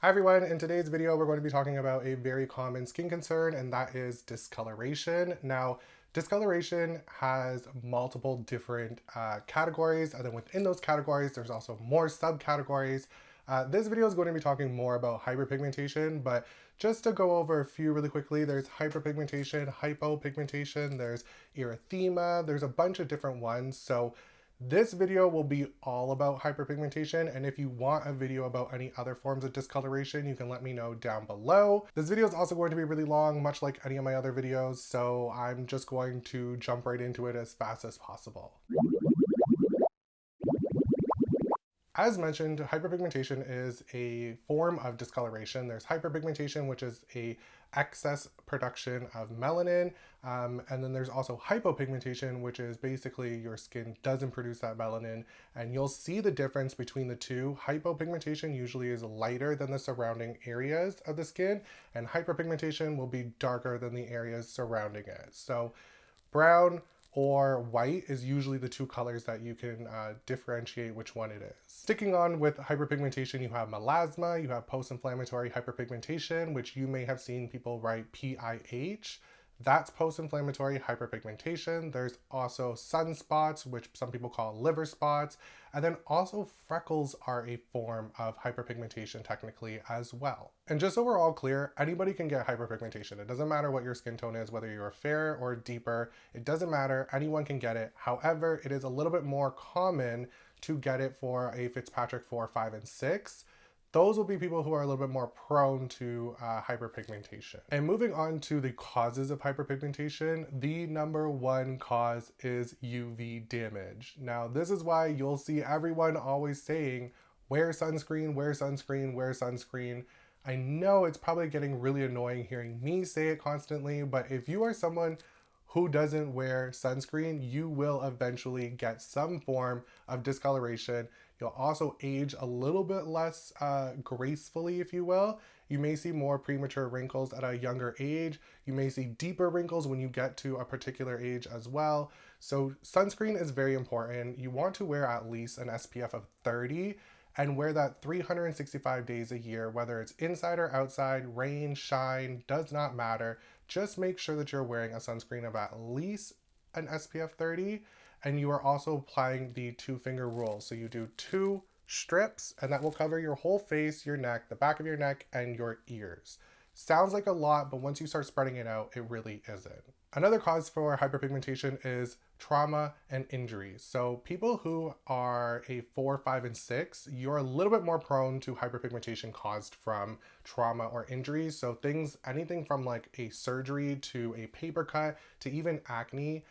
Hi everyone, in today's video we're going to be talking about a very common skin concern, and that is discoloration. Now, discoloration has multiple different categories, and then within those categories there's also more subcategories. This video is going to be talking more about hyperpigmentation, but just to go over a few really quickly, there's hyperpigmentation, hypopigmentation, there's erythema, there's a bunch of different ones. So this video will be all about hyperpigmentation, and if you want a video about any other forms of discoloration, you can let me know down below. This video is also going to be really long, much like any of my other videos, so I'm just going to jump right into it as fast as possible. As mentioned, hyperpigmentation is a form of discoloration. There's hyperpigmentation, which is a excess production of melanin, and then there's also hypopigmentation, which is basically your skin doesn't produce that melanin, and you'll see the difference between the two. Hypopigmentation usually is lighter than the surrounding areas of the skin, and hyperpigmentation will be darker than the areas surrounding it. So brown or white is usually the two colors that you can differentiate which one it is. Sticking on with hyperpigmentation, you have melasma, you have post-inflammatory hyperpigmentation, which you may have seen people write PIH. That's post-inflammatory hyperpigmentation. There's also sunspots, which some people call liver spots. And then also freckles are a form of hyperpigmentation technically as well. And just so we're all clear, anybody can get hyperpigmentation. It doesn't matter what your skin tone is, whether you're fair or deeper, it doesn't matter, anyone can get it. However, it is a little bit more common to get it for a Fitzpatrick 4, 5, and 6. Those will be people who are a little bit more prone to hyperpigmentation. And moving on to the causes of hyperpigmentation, the number one cause is UV damage. Now, this is why you'll see everyone always saying, wear sunscreen, wear sunscreen, wear sunscreen. I know it's probably getting really annoying hearing me say it constantly, but if you are someone who doesn't wear sunscreen, you will eventually get some form of discoloration. You'll also age a little bit less gracefully, if you will. You may see more premature wrinkles at a younger age. You may see deeper wrinkles when you get to a particular age as well. So sunscreen is very important. You want to wear at least an SPF of 30 and wear that 365 days a year, whether it's inside or outside, rain, shine, does not matter. Just make sure that you're wearing a sunscreen of at least an SPF 30, and you are also applying the 2-finger rule. So you do 2 strips, and that will cover your whole face, your neck, the back of your neck, and your ears. Sounds like a lot, but once you start spreading it out, it really isn't. Another cause for hyperpigmentation is trauma and injuries. So people who are a 4, 5, and 6, you're a little bit more prone to hyperpigmentation caused from trauma or injuries. So anything from like a surgery to a paper cut to even acne,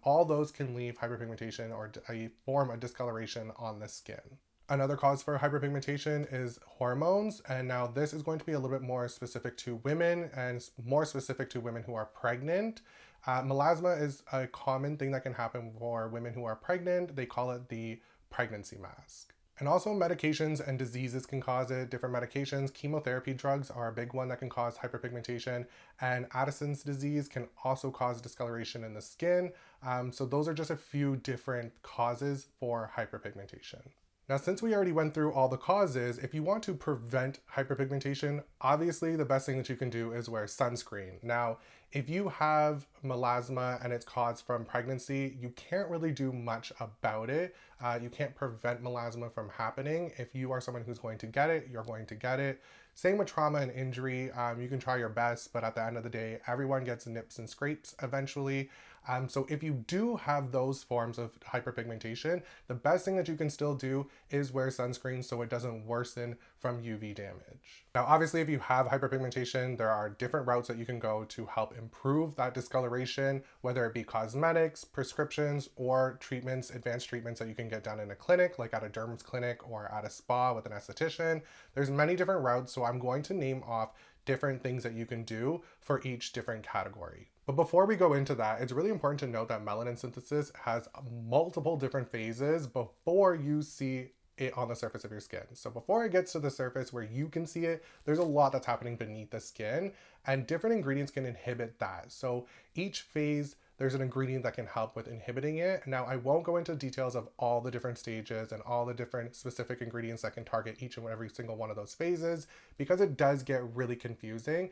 all those can leave hyperpigmentation or a form of discoloration on the skin. Another cause for hyperpigmentation is hormones, and now this is going to be a little bit more specific to women and more specific to women who are pregnant. Melasma is a common thing that can happen for women who are pregnant. They call it the pregnancy mask. And also medications and diseases can cause it. Different medications, chemotherapy drugs are a big one that can cause hyperpigmentation, and Addison's disease can also cause discoloration in the skin. So those are just a few different causes for hyperpigmentation. Now, since we already went through all the causes, if you want to prevent hyperpigmentation, obviously the best thing that you can do is wear sunscreen. Now, if you have melasma and it's caused from pregnancy, you can't really do much about it. You can't prevent melasma from happening. If you are someone who's going to get it, you're going to get it. Same with trauma and injury. You can try your best, but at the end of the day, everyone gets nips and scrapes eventually. So if you do have those forms of hyperpigmentation, the best thing that you can still do is wear sunscreen so it doesn't worsen from UV damage. Now, obviously, if you have hyperpigmentation, there are different routes that you can go to help improve that discoloration, whether it be cosmetics, prescriptions, or treatments, advanced treatments that you can get done in a clinic, like at a derm's clinic or at a spa with an esthetician. There's many different routes, so I'm going to name off different things that you can do for each different category. But before we go into that, it's really important to note that melanin synthesis has multiple different phases before you see it on the surface of your skin. So before it gets to the surface where you can see it, there's a lot that's happening beneath the skin, and different ingredients can inhibit that. So each phase, there's an ingredient that can help with inhibiting it. Now, I won't go into details of all the different stages and all the different specific ingredients that can target each and every single one of those phases because it does get really confusing.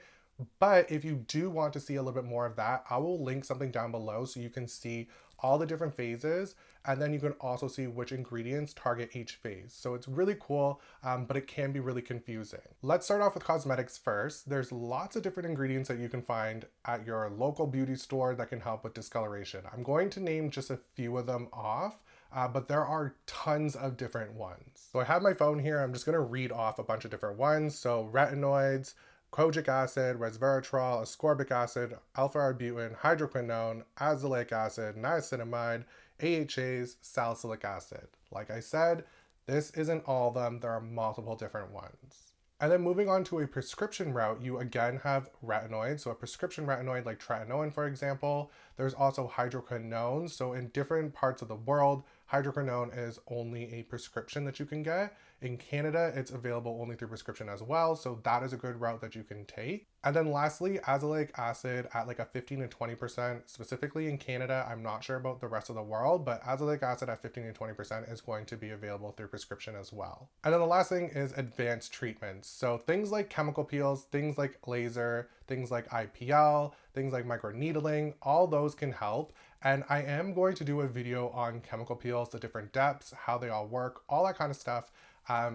But if you do want to see a little bit more of that, I will link something down below so you can see all the different phases, and then you can also see which ingredients target each phase. So it's really cool, but it can be really confusing. Let's start off with cosmetics first. There's lots of different ingredients that you can find at your local beauty store that can help with discoloration. I'm going to name just a few of them off, but there are tons of different ones. So I have my phone here. I'm just going to read off a bunch of different ones. So retinoids, kojic acid, resveratrol, ascorbic acid, alpha-arbutin, hydroquinone, azelaic acid, niacinamide, AHAs, salicylic acid. Like I said, this isn't all of them. There are multiple different ones. And then moving on to a prescription route, you again have retinoids. So a prescription retinoid like tretinoin, for example. There's also hydroquinone. So in different parts of the world, hydroquinone is only a prescription that you can get. In Canada, it's available only through prescription as well, so that is a good route that you can take. And then lastly, azelaic acid at like a 15 to 20%, specifically in Canada. I'm not sure about the rest of the world, but azelaic acid at 15 to 20% is going to be available through prescription as well. And then the last thing is advanced treatments. So things like chemical peels, things like laser, things like IPL, things like microneedling, all those can help. And I am going to do a video on chemical peels, the different depths, how they all work, all that kind of stuff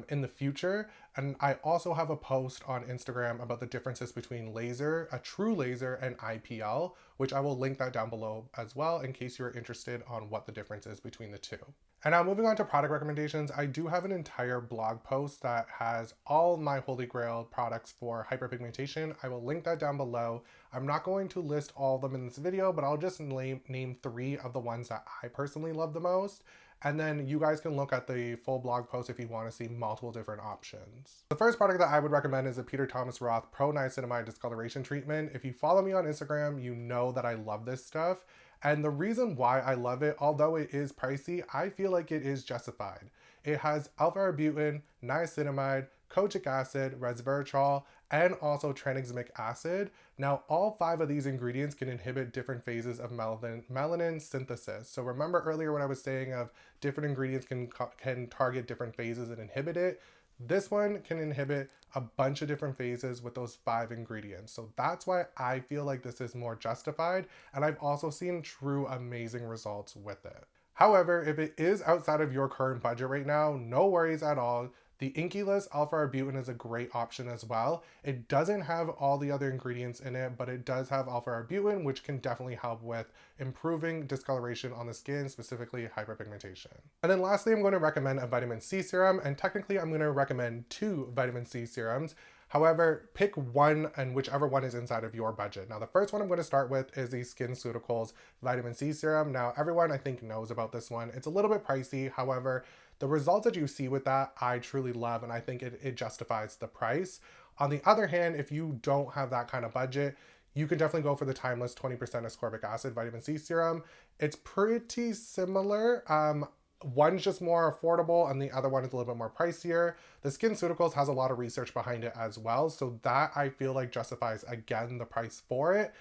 in the future. And I also have a post on Instagram about the differences between laser, a true laser, and IPL, which I will link that down below as well in case you're interested on what the difference is between the two. And now moving on to product recommendations, I do have an entire blog post that has all my holy grail products for hyperpigmentation. I will link that down below. I'm not going to list all of them in this video, but I'll just name 3 of the ones that I personally love the most. And then you guys can look at the full blog post if you want to see multiple different options. The first product that I would recommend is the Peter Thomas Roth Pro Niacinamide Discoloration Treatment. If you follow me on Instagram, you know that I love this stuff. And the reason why I love it, although it is pricey, I feel like it is justified. It has alpha-arbutin, niacinamide, kojic acid, resveratrol, and also tranexamic acid. Now, all 5 of these ingredients can inhibit different phases of melanin synthesis. So remember earlier when I was saying of different ingredients can target different phases and inhibit it. This one can inhibit a bunch of different phases with those 5 ingredients. So that's why I feel like this is more justified. And I've also seen true amazing results with it. However, if it is outside of your current budget right now, no worries at all. The Inkyless alpha-arbutin is a great option as well. It doesn't have all the other ingredients in it, but it does have alpha-arbutin, which can definitely help with improving discoloration on the skin, specifically hyperpigmentation. And then lastly, I'm going to recommend a vitamin C serum, and technically I'm going to recommend 2 vitamin C serums. However, pick one and whichever one is inside of your budget. Now, the first one I'm going to start with is the SkinCeuticals Vitamin C Serum. Now, everyone I think knows about this one. It's a little bit pricey. However, the results that you see with that, I truly love, and I think it justifies the price. On the other hand, if you don't have that kind of budget, you can definitely go for the Timeless 20% ascorbic acid vitamin C serum. It's pretty similar. One's just more affordable and the other one is a little bit more pricier. The SkinCeuticals has a lot of research behind it as well, so that I feel like justifies again the price for it.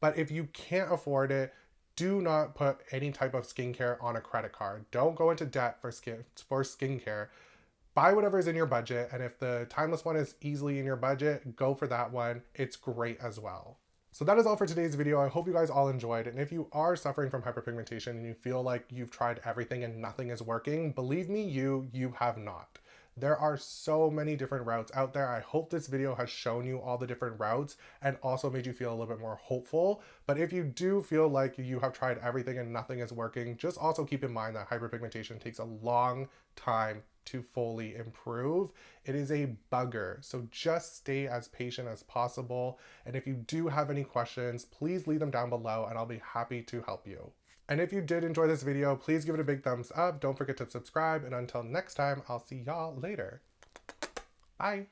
But if you can't afford it, do not put any type of skincare on a credit card. Don't go into debt for skincare. Buy whatever is in your budget, and if the Timeless one is easily in your budget, go for that one. It's great as well. So that is all for today's video. I hope you guys all enjoyed. And if you are suffering from hyperpigmentation and you feel like you've tried everything and nothing is working, believe me, you have not. There are so many different routes out there. I hope this video has shown you all the different routes and also made you feel a little bit more hopeful. But if you do feel like you have tried everything and nothing is working, just also keep in mind that hyperpigmentation takes a long time to fully improve. It is a bugger, so just stay as patient as possible. And if you do have any questions, please leave them down below and I'll be happy to help you. And if you did enjoy this video, please give it a big thumbs up. Don't forget to subscribe. And until next time, I'll see y'all later. Bye.